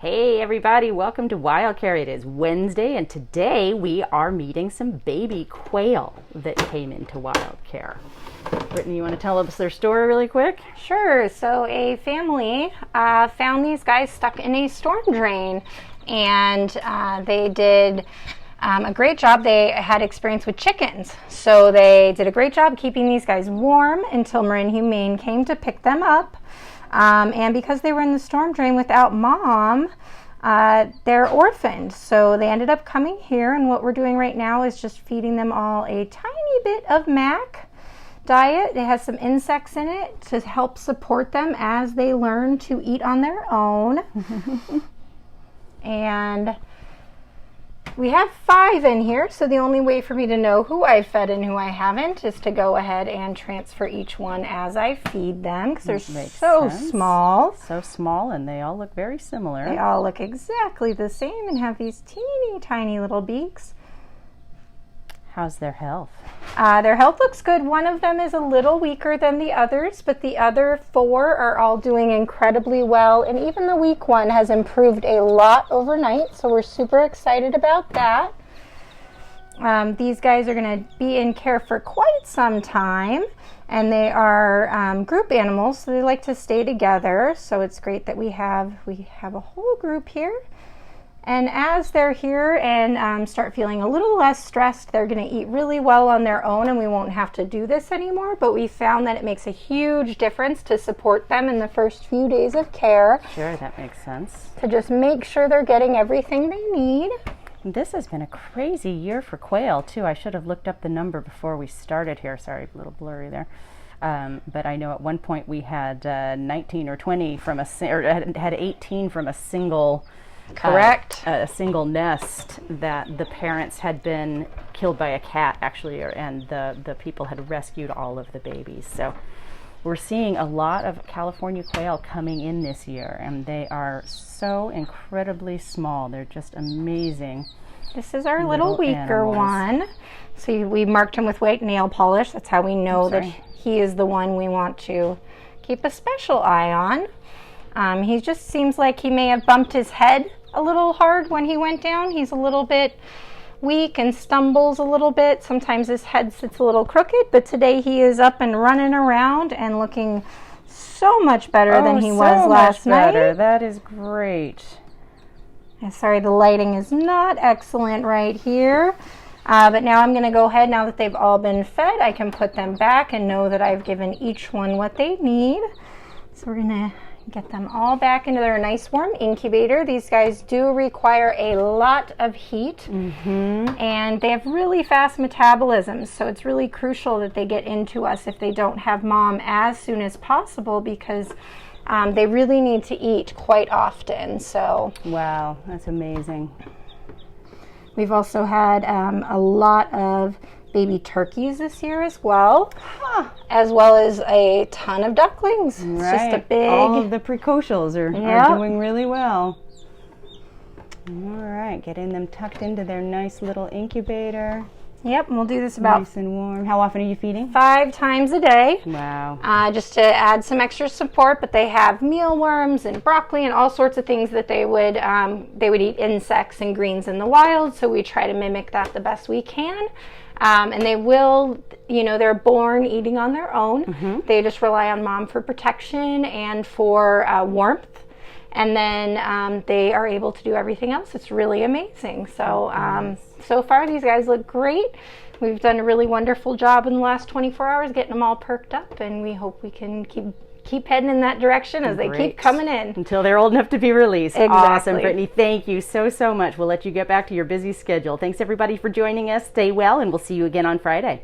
Hey everybody, welcome to WildCare. It is Wednesday and today we are meeting some baby quail that came into WildCare. Brittany, you want to tell us their story really quick? Sure. So a family found these guys stuck in a storm drain, and they did a great job. They had experience with chickens, so they did a great job keeping these guys warm until Marin Humane came to pick them up. And because they were in the storm drain without mom, they're orphaned. So they ended up coming here, and what we're doing right now is just feeding them all a tiny bit of mac diet. It has some insects in it to help support them as they learn to eat on their own. And we have 5 in here, so the only way for me to know who I fed and who I haven't is to go ahead and transfer each one as I feed them, because they're so small. So small, and they all look very similar. They all look exactly the same and have these teeny tiny little beaks. How's their health? Their health looks good. One of them is a little weaker than the others, but the other 4 are all doing incredibly well, and even the weak one has improved a lot overnight, so we're super excited about that. These guys are going to be in care for quite some time, and they are group animals, so they like to stay together, so it's great that we have a whole group here. And as they're here and start feeling a little less stressed, they're going to eat really well on their own, and we won't have to do this anymore. But we found that it makes a huge difference to support them in the first few days of care. Sure, that makes sense. To just make sure they're getting everything they need. This has been a crazy year for quail, too. I should have looked up the number before we started here. Sorry, a little blurry there. But I know at one point we had 19 or 20 from had 18 from a single... Correct. A single nest that the parents had been killed by a cat, actually, and the people had rescued all of the babies. So we're seeing a lot of California quail coming in this year, and they are so incredibly small. They're just amazing. This is our little weaker one. So we marked him with white nail polish. That's how we know that he is the one we want to keep a special eye on. He just seems like he may have bumped his head a little hard when he went down. He's a little bit weak and stumbles a little bit. Sometimes his head sits a little crooked, but today he is up and running around and looking so much better than he was last night. That is great. Sorry, the lighting is not excellent right here. But now I'm going to go ahead, now that they've all been fed, I can put them back and know that I've given each one what they need. So we're going to get them all back into their nice warm incubator. These guys do require a lot of heat, and they have really fast metabolisms, so it's really crucial that they get into us if they don't have mom as soon as possible, because they really need to eat quite often. So wow, that's amazing. We've also had a lot of baby turkeys this year as well, as well as a ton of ducklings. It's just a big... All of the precocials are doing really well. All right, getting them tucked into their nice little incubator. Yep, and we'll do this about... Nice and warm. How often are you feeding? 5 times a day. Wow. Just to add some extra support, but they have mealworms and broccoli and all sorts of things that they would eat insects and greens in the wild, so we try to mimic that the best we can. And they will, they're born eating on their own. They just rely on mom for protection and for warmth. And then they are able to do everything else. It's really amazing. So, so far these guys look great. We've done a really wonderful job in the last 24 hours getting them all perked up, and we hope we can keep heading in that direction as they keep coming in. Until they're old enough to be released. Exactly. Awesome, Brittany. Thank you so much. We'll let you get back to your busy schedule. Thanks, everybody, for joining us. Stay well, and we'll see you again on Friday.